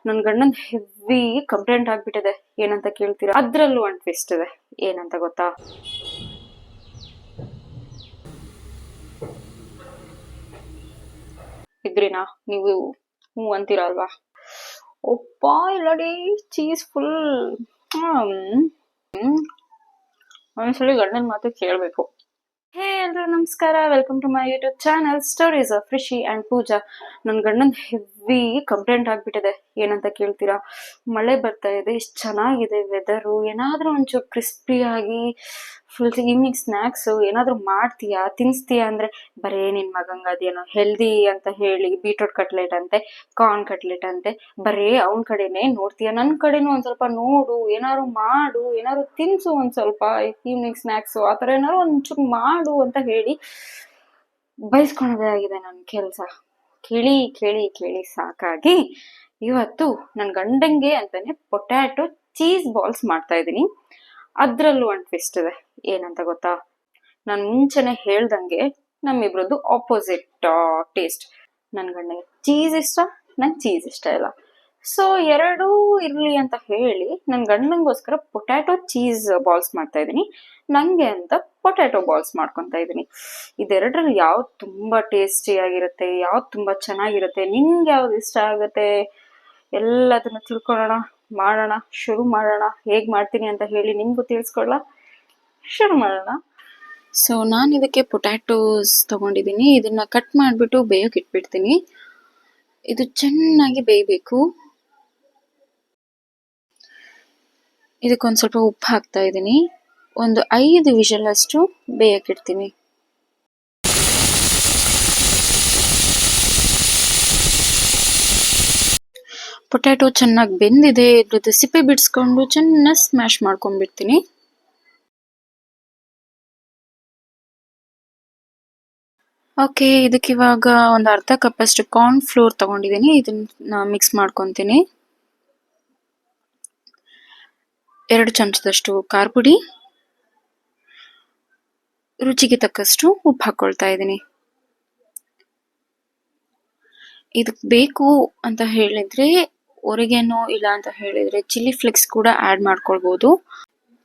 ನನ್ ಗಂಡನ್ heavy complaint ಆಗ್ಬಿಟ್ಟಿದೆ. ಏನಂತ ಕೇಳ್ತೀರಾ? ಅದ್ರಲ್ಲೂ ಒಂದ್ ಟ್ವಿಸ್ಟ್ ಇದೆ. ಏನಂತ ಗೊತ್ತಾ? ಇದ್ರಿನಾ ನೀವು ಹ್ಞೂ ಅಂತೀರಾ ಅಲ್ವಾ? ಒಪ್ಪ ಇಲ್ಲಡಿ ಚೀಸ್ ಫುಲ್. ಒಂದ್ಸಲಿ ಗಂಡನ ಮಾತು ಕೇಳ್ಬೇಕು. ಹೇ ಎಲ್ರು ನಮಸ್ಕಾರ, welcome to my YouTube channel stories of Rishi and Pooja. ನನ್ ಗಂಡನ್ ಹೆವಿ ಕಂಪ್ಲೇಂಟ್ ಆಗ್ಬಿಟ್ಟಿದೆ. ಏನಂತ ಕೇಳ್ತೀರಾ? ಮಳೆ ಬರ್ತಾ ಇದೆ, ಇಷ್ಟು ಚೆನ್ನಾಗಿದೆ ವೆದರು, ಏನಾದ್ರೂ ಒಂಚೂರು ಕ್ರಿಸ್ಪಿಯಾಗಿ ಫುಲ್ ಈವ್ನಿಂಗ್ ಸ್ನ್ಯಾಕ್ಸ್ ಏನಾದ್ರೂ ಮಾಡ್ತೀಯಾ, ತಿನ್ಸ್ತೀಯಾ ಅಂದ್ರೆ ಬರೇ ನಿನ್ ಮಗಂಗ ಅದೇನೋ ಹೆಲ್ದಿ ಅಂತ ಹೇಳಿ ಬೀಟ್ರೂಟ್ ಕಟ್ಲೆಟ್ ಅಂತೆ, ಕಾರ್ನ್ ಕಟ್ಲೆಟ್ ಅಂತೆ, ಬರೇ ಅವನ ಕಡೆನೆ ನೋಡ್ತೀಯ. ನನ್ ಕಡೆನೂ ಒಂದ್ ಸ್ವಲ್ಪ ನೋಡು, ಏನಾದ್ರು ಮಾಡು, ಏನಾದ್ರು ತಿನ್ಸು, ಒಂದ್ ಸ್ವಲ್ಪ ಈವ್ನಿಂಗ್ ಸ್ನ್ಯಾಕ್ಸ್ ಆತರ ಏನಾದ್ರು ಒಂಚೂರು ಮಾಡು ಅಂತ ಹೇಳಿ ಬಯಸ್ಕೊಳೋದೇ ಆಗಿದೆ ನನ್ ಕೆಲ್ಸ. ಕೇಳಿ ಕೇಳಿ ಕೇಳಿ ಸಾಕಾಗಿ ಇವತ್ತು ನನ್ ಗಂಡಂಗೆ ಅಂತಾನೆ ಪೊಟ್ಯಾಟೊ ಚೀಸ್ ಬಾಲ್ಸ್ ಮಾಡ್ತಾ ಇದೀನಿ. ಅದ್ರಲ್ಲೂ ಒಂದ್ ಟ್ವಿಸ್ಟ್ ಇದೆ. ಏನಂತ ಗೊತ್ತಾ? ನಾನ್ ಮುಂಚೆನೆ ಹೇಳ್ದಂಗೆ ನಮ್ಮಿಬ್ರದ್ದು ಆಪೋಸಿಟ್ ಟೇಸ್ಟ್. ನನ್ ಗಂಡಂಗೆ ಚೀಸ್ ಇಷ್ಟ, ನಂಗೆ ಚೀಸ್ ಇಷ್ಟ ಇಲ್ಲ. ಸೊ ಎರಡೂ ಇರ್ಲಿ ಅಂತ ಹೇಳಿ ನನ್ ಗಂಡಂಗೋಸ್ಕರ ಪೊಟ್ಯಾಟೊ ಚೀಸ್ ಬಾಲ್ಸ್ ಮಾಡ್ತಾ ಇದೀನಿ, ನಂಗೆ ಅಂತ ಪೊಟ್ಯಾಟೊ ಬಾಲ್ಸ್ ಮಾಡ್ಕೊತಾ ಇದೀನಿ. ಇದೆರಡರಲ್ಲಿ ಯಾವ್ದು ತುಂಬಾ ಟೇಸ್ಟಿ ಆಗಿರುತ್ತೆ, ಯಾವ್ದು ತುಂಬಾ ಚೆನ್ನಾಗಿರುತ್ತೆ, ನಿಮ್ಗೆ ಯಾವ್ದು ಇಷ್ಟ ಆಗುತ್ತೆ ಎಲ್ಲದನ್ನ ತಿಳ್ಕೊಳ್ಳೋಣ, ಮಾಡೋಣ, ಶುರು ಮಾಡೋಣ. ಹೇಗ್ ಮಾಡ್ತೀನಿ ಅಂತ ಹೇಳಿ ನಿಮ್ಗೂ ತಿಳಿಸ್ಕೊಳ್ಳ, ಶುರು ಮಾಡೋಣ. ಸೊ ನಾನು ಇದಕ್ಕೆ ಪೊಟ್ಯಾಟೋಸ್ ತಗೊಂಡಿದ್ದೀನಿ. ಇದನ್ನ ಕಟ್ ಮಾಡಿಬಿಟ್ಟು ಬೇಯಕ್ಕೆ ಇಟ್ಬಿಡ್ತೀನಿ. ಇದು ಚೆನ್ನಾಗಿ ಬೇಯಬೇಕು. ಇದಕ್ಕೊಂದು ಸ್ವಲ್ಪ ಉಪ್ಪು ಹಾಕ್ತಾ ಇದ್ದೀನಿ. ಒಂದು 5 ವಿಷಲ್ ಅಷ್ಟು ಬೇಯಕ್ಕೆ ಇಡ್ತೀನಿ. ಪೊಟ್ಯಾಟೊ ಚೆನ್ನಾಗಿ ಬೆಂದಿದೆ. ಇದ್ರದ್ದು ಸಿಪ್ಪೆ ಬಿಡಿಸ್ಕೊಂಡು ಚೆನ್ನಾಗಿ ಸ್ಮ್ಯಾಶ್ ಮಾಡ್ಕೊಂಡ್ಬಿಡ್ತೀನಿ. ಓಕೆ, ಇದಕ್ಕೆ ಇವಾಗ ಒಂದು ಅರ್ಧ ಕಪ್ ಅಷ್ಟು ಕಾರ್ನ್ ಫ್ಲೋರ್ ತಗೊಂಡಿದ್ದೀನಿ. ಇದನ್ನ ಮಿಕ್ಸ್ ಮಾಡ್ಕೊತೀನಿ. 2 ಚಮಚದಷ್ಟು ಖಾರ ಪುಡಿ, ರುಚಿಗೆ ತಕ್ಕಷ್ಟು ಉಪ್ಪು ಹಾಕೊಳ್ತಾ ಇದ್ದೀನಿ. ಇದಕ್ಕೆ ಬೇಕು ಅಂತ ಹೇಳಿದ್ರೆ ಒರಿಗೆನೋ, ಇಲ್ಲ ಅಂತ ಹೇಳಿದ್ರೆ ಚಿಲ್ಲಿ ಫ್ಲೇಕ್ಸ್ ಕೂಡ ಆಡ್ ಮಾಡ್ಕೊಳ್ಬಹುದು.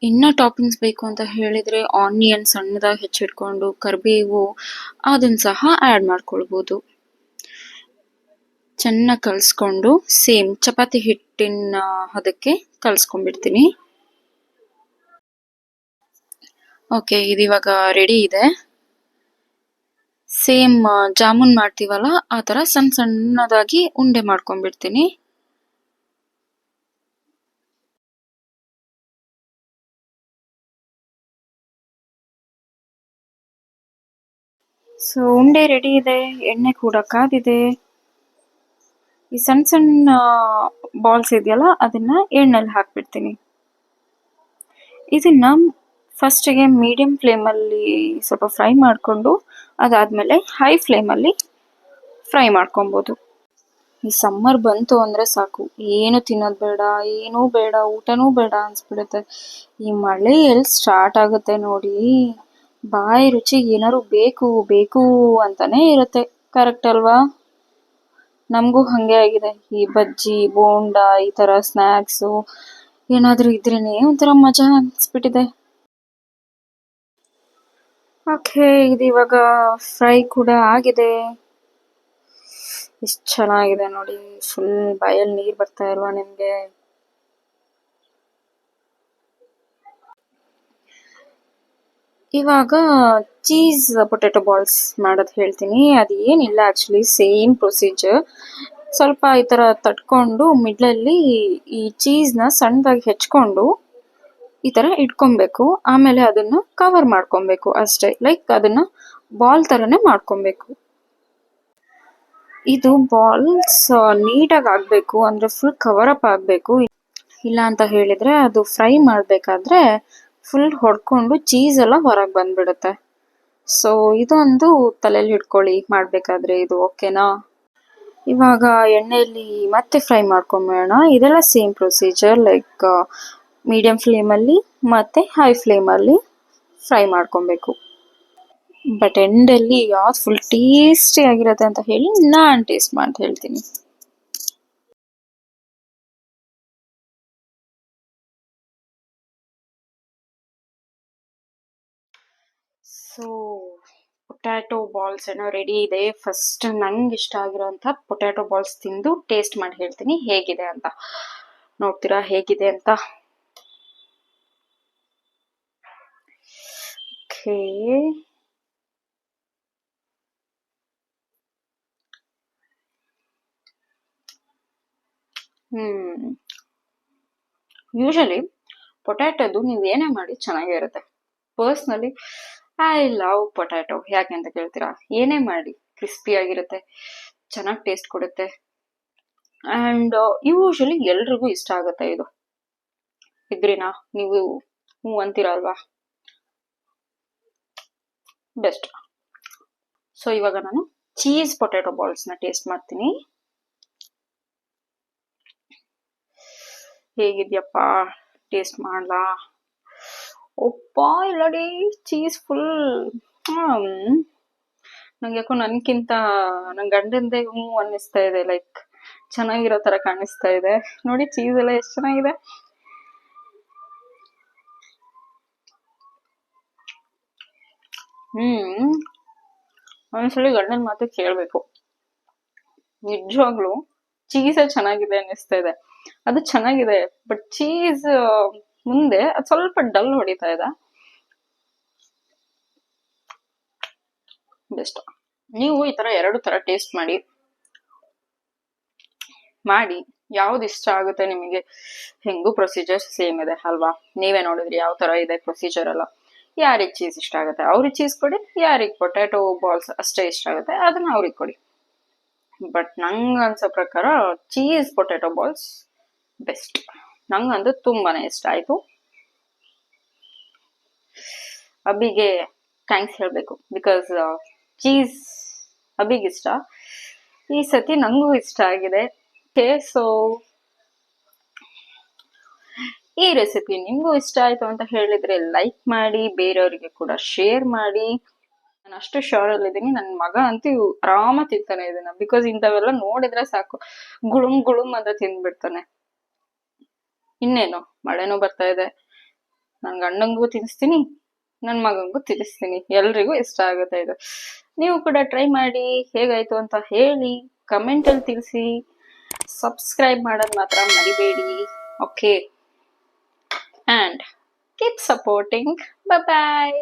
ಇನ್ನ ಟಾಪಿಂಗ್ಸ್ ಬೇಕು ಅಂತ ಹೇಳಿದ್ರೆ ಆನಿಯನ್ ಸಣ್ಣದಾಗಿ ಹೆಚ್ಚಿಟ್ಕೊಂಡು, ಕರಿಬೇವು ಅದನ್ನ ಸಹ ಆಡ್ ಮಾಡ್ಕೊಳ್ಬಹುದು. ಚೆನ್ನಾಗಿ ಕಲಿಸ್ಕೊಂಡು ಸೇಮ್ ಚಪಾತಿ ಹಿಟ್ಟಿನ ಅದಕ್ಕೆ ಕಲಿಸ್ಕೊಂಡ್ಬಿಡ್ತೀನಿ. ಓಕೆ, ಇದು ಇವಾಗ ರೆಡಿ ಇದೆ. ಸೇಮ್ ಜಾಮೂನ್ ಮಾಡ್ತೀವಲ್ಲ ಆ ತರ ಸಣ್ಣ ಸಣ್ಣದಾಗಿ ಉಂಡೆ ಮಾಡ್ಕೊಂಡ್ಬಿಡ್ತೀನಿ. ಸೊ ಉಂಡೆ ರೆಡಿ ಇದೆ, ಎಣ್ಣೆ ಕೂಡ ಕಾದಿದೆ. ಈ ಸಣ್ಣ ಸಣ್ಣ ಬಾಲ್ಸ್ ಇದೆಯಲ್ಲ ಅದನ್ನ ಎಣ್ಣೆಲಿ ಹಾಕ್ಬಿಡ್ತೀನಿ. ಇದನ್ನ ಫಸ್ಟಿಗೆ ಮೀಡಿಯಂ ಫ್ಲೇಮಲ್ಲಿ ಸ್ವಲ್ಪ ಫ್ರೈ ಮಾಡಿಕೊಂಡು ಅದಾದ್ಮೇಲೆ ಹೈ ಫ್ಲೇಮಲ್ಲಿ ಫ್ರೈ ಮಾಡ್ಕೊಬೋದು. ಈ ಸಮ್ಮರ್ ಬಂತು ಅಂದ್ರೆ ಸಾಕು, ಏನು ತಿನ್ನೋದು ಬೇಡ, ಏನೂ ಬೇಡ, ಊಟನೂ ಬೇಡ ಅನ್ಸ್ಬಿಡುತ್ತೆ. ಈ ಮಳೆ ಎಲ್ಲಿ ಸ್ಟಾರ್ಟ್ ಆಗುತ್ತೆ ನೋಡಿ, ಬಾಯಿ ರುಚಿಗೆ ಏನಾದ್ರು ಬೇಕು ಬೇಕು ಅಂತಾನೆ ಇರುತ್ತೆ. ಕರೆಕ್ಟ್ ಅಲ್ವಾ? ನಮಗೂ ಹಂಗೆ ಆಗಿದೆ. ಈ ಬಜ್ಜಿ, ಬೋಂಡಾ ಈ ತರ ಸ್ನ್ಯಾಕ್ಸು ಏನಾದ್ರೂ ಇದ್ರೇನೆ ಒಂಥರ ಮಜಾ ಅನ್ಸ್ಬಿಟ್ಟಿದೆ. ಓಕೆ, ಇದು ಇವಾಗ ಫ್ರೈ ಕೂಡ ಆಗಿದೆ. ಎಷ್ಟು ಚೆನ್ನಾಗಿದೆ ನೋಡಿ, ಫುಲ್ ಬಾಯಲ್ಲಿ ನೀರು ಬರ್ತಾ ಇಲ್ವಾ ನಿಮ್ಗೆ? ಇವಾಗ ಚೀಸ್ ಪೊಟ್ಯಾಟೊ ಬಾಲ್ಸ್ ಮಾಡೋದು ಹೇಳ್ತೀನಿ. ಅದು ಏನಿಲ್ಲ, ಆಕ್ಚುಲಿ ಸೇಮ್ ಪ್ರೊಸೀಜರ್. ಸ್ವಲ್ಪ ಈ ತರ ತಟ್ಕೊಂಡು ಮಿಡ್ಲಲ್ಲಿ ಈ ಚೀಸ್ನ ಸಣ್ಣದಾಗಿ ಹೆಚ್ಕೊಂಡು ಈ ತರ ಇಟ್ಕೊಬೇಕು. ಆಮೇಲೆ ಅದನ್ನ ಕವರ್ ಮಾಡ್ಕೊಬೇಕು ಅಷ್ಟೇ. ಲೈಕ್ ಅದನ್ನ ಬಾಲ್ ತರನೇ ಮಾಡ್ಕೊಬೇಕು. ಇದು ಬಾಲ್ಸ್ ನೀಟಾಗಿ ಆಗ್ಬೇಕು ಅಂದ್ರೆ ಫುಲ್ ಕವರ್ ಅಪ್ ಆಗ್ಬೇಕು. ಇಲ್ಲ ಅಂತ ಹೇಳಿದ್ರೆ ಅದು ಫ್ರೈ ಮಾಡ್ಬೇಕಾದ್ರೆ ಫುಲ್ ಹೊಡ್ಕೊಂಡು ಚೀಸ್ ಎಲ್ಲ ಹೊರಗೆ ಬಂದ್ಬಿಡುತ್ತೆ. ಸೊ ಇದೊಂದು ತಲೆಯಲ್ಲಿ ಇಟ್ಕೊಳ್ಳಿ ಮಾಡ್ಬೇಕಾದ್ರೆ. ಇದು ಓಕೆನಾ? ಇವಾಗ ಎಣ್ಣೆಯಲ್ಲಿ ಮತ್ತೆ ಫ್ರೈ ಮಾಡ್ಕೊಂಬೇಡ. ಇದೆಲ್ಲ ಸೇಮ್ ಪ್ರೊಸೀಜರ್, ಲೈಕ್ ಮೀಡಿಯಂ ಫ್ಲೇಮಲ್ಲಿ ಮತ್ತೆ ಹೈ ಫ್ಲೇಮಲ್ಲಿ ಫ್ರೈ ಮಾಡ್ಕೊಬೇಕು. ಬಟ್ ಎಂಡಲ್ಲಿ ಯಾವ್ದು ಫುಲ್ ಟೇಸ್ಟಿ ಆಗಿರುತ್ತೆ ಅಂತ ಹೇಳಿ ನಾನು ಟೇಸ್ಟ್ ಮಾಡಿ ಹೇಳ್ತೀನಿ. ಸೊ ಪೊಟ್ಯಾಟೊ ಬಾಲ್ಸ್ ಏನೋ ರೆಡಿ ಇದೆ. ಫಸ್ಟ್ ನಂಗೆ ಇಷ್ಟ ಆಗಿರೋಂಥ ಪೊಟ್ಯಾಟೊ ಬಾಲ್ಸ್ ತಿಂದು ಟೇಸ್ಟ್ ಮಾಡಿ ಹೇಳ್ತೀನಿ ಹೇಗಿದೆ ಅಂತ. ನೋಡ್ತೀರಾ ಹೇಗಿದೆ ಅಂತ. ಓಕೆ, ಯೂಶಲಿ ಪೊಟ್ಯಾಟೋದು ನೀವು ಏನೇ ಮಾಡಿ ಚೆನ್ನಾಗೇ ಇರುತ್ತೆ. Personally I love potato. ಯಾಕೆ ಅಂತ ಕೇಳ್ತೀರಾ? ಏನೇ ಮಾಡಿ ಕ್ರಿಸ್ಪಿ ಆಗಿರುತ್ತೆ, ಚೆನ್ನಾಗಿ ಟೇಸ್ಟ್ ಕೊಡುತ್ತೆ, ಅಂಡ್ ಯೂಶಲಿ ಎಲ್ರಿಗೂ ಇಷ್ಟ ಆಗುತ್ತೆ ಇದು. ಇದ್ರಿನಾ ನೀವು ಹ್ಞೂ ಅಂತೀರಾ ಅಲ್ವಾ? ಬೆಸ್ಟ್. ಸೊ ಇವಾಗ ನಾನು ಚೀಸ್ ಪೊಟ್ಯಾಟೊ ಬಾಲ್ಸ್ನ ಟೇಸ್ಟ್ ಮಾಡ್ತೀನಿ. ಹೇಗಿದ್ಯಪ್ಪ? ಟೇಸ್ಟ್ ಮಾಡ್ಲಾ? ಒಪ್ಪ ಇಲ್ಲಡಿ ಚೀಸ್ ಫುಲ್. ನಂಗೆ ಯಾಕೋ ನನ್ಕಿಂತ ನನ್ ಗಂಡಂದೇ ಹ್ಞೂ ಅನ್ನಿಸ್ತಾ ಇದೆ. ಲೈಕ್ ಚೆನ್ನಾಗಿರೋ ತರ ಕಾಣಿಸ್ತಾ ಇದೆ. ನೋಡಿ ಚೀಸ್ ಎಲ್ಲ ಎಷ್ಟು ಚೆನ್ನಾಗಿದೆ. ಒಂದ್ಸಲಿ ಗಂಡನ ಮಾತು ಕೇಳ್ಬೇಕು. ನಿಜವಾಗ್ಲು ಚೀಸ್ ಚೆನ್ನಾಗಿದೆ ಅನ್ನಿಸ್ತಾ ಇದೆ. ಅದು ಚೆನ್ನಾಗಿದೆ, ಬಟ್ ಚೀಸ್ ಮುಂದೆ ಅದು ಸ್ವಲ್ಪ ಡಲ್ ಹೊಡಿತಾ ಇದೆ. ಬೆಸ್ಟ್. ನೀವು ಈ ತರ 2 ತರ ಟೇಸ್ಟ್ ಮಾಡಿ ಯಾವ್ದು ಇಷ್ಟ ಆಗುತ್ತೆ ನಿಮಗೆ. ಹೆಂಗು ಪ್ರೊಸೀಜರ್ ಸೇಮ್ ಇದೆ ಅಲ್ವಾ? ನೀವೇ ನೋಡಿದ್ರಿ ಯಾವ ತರ ಇದೆ ಪ್ರೊಸೀಜರ್ ಎಲ್ಲ. ಯಾರಿಗೆ ಚೀಸ್ ಇಷ್ಟ ಆಗುತ್ತೆ ಅವ್ರಿಗೆ ಚೀಸ್ ಕೊಡಿ, ಯಾರಿಗೆ ಪೊಟ್ಯಾಟೊ ಬಾಲ್ಸ್ ಅಷ್ಟೇ ಇಷ್ಟ ಆಗುತ್ತೆ ಅದನ್ನ ಅವ್ರಿಗೆ ಕೊಡಿ. ಬಟ್ ನಂಗೆ ಅನ್ಸೋ ಪ್ರಕಾರ ಚೀಸ್ ಪೊಟ್ಯಾಟೊ ಬಾಲ್ಸ್ ಬೆಸ್ಟ್. ನಂಗಂತೂ ತುಂಬಾನೇ ಇಷ್ಟ ಆಯ್ತು. ಅಬ್ಬಿಗೆ ಥ್ಯಾಂಕ್ಸ್ ಹೇಳ್ಬೇಕು, ಬಿಕಾಸ್ ಚೀಸ್ ಅಬ್ಬಿಗೆ ಇಷ್ಟ. ಈ ಸತಿ ನಂಗೂ ಇಷ್ಟ ಆಗಿದೆ. ಸೊ ಈ ರೆಸಿಪಿ ನಿಮ್ಗೂ ಇಷ್ಟ ಆಯ್ತು ಅಂತ ಹೇಳಿದ್ರೆ ಲೈಕ್ ಮಾಡಿ, ಬೇರೆಯವರಿಗೆ ಕೂಡ ಶೇರ್ ಮಾಡಿ. ನಾನು ಅಷ್ಟು ಶೋರ್ ಅಲ್ಲಿ ಇದ್ದೀನಿ, ನನ್ನ ಮಗ ಅಂತೂ ಆರಾಮ ತಿಂತಾನೆ ಇದನ್ನ. ಬಿಕಾಸ್ ಇಂಥವೆಲ್ಲ ನೋಡಿದ್ರೆ ಸಾಕು, ಗುಳುಮ್ ಗುಳುಮ್ ಅಂತ ತಿಂದ್ಬಿಡ್ತಾನೆ. ಇನ್ನೇನು ಮಳೆನೂ ಬರ್ತಾ ಇದೆ, ನನ್ ಗಂಡಂಗೂ ತಿನ್ನಿಸ್ತೀನಿ, ನನ್ ಮಗಂಗೂ ತಿನ್ನಿಸ್ತೀನಿ. ಎಲ್ರಿಗೂ ಇಷ್ಟ ಆಗುತ್ತೆ ಇದು. ನೀವು ಕೂಡ ಟ್ರೈ ಮಾಡಿ, ಹೇಗಾಯ್ತು ಅಂತ ಹೇಳಿ ಕಮೆಂಟ್ ಅಲ್ಲಿ ತಿಳಿಸಿ. ಸಬ್ಸ್ಕ್ರೈಬ್ ಮಾಡೋದು ಮಾತ್ರ ಮರಿಬೇಡಿ. Okay, and keep supporting. Bye bye.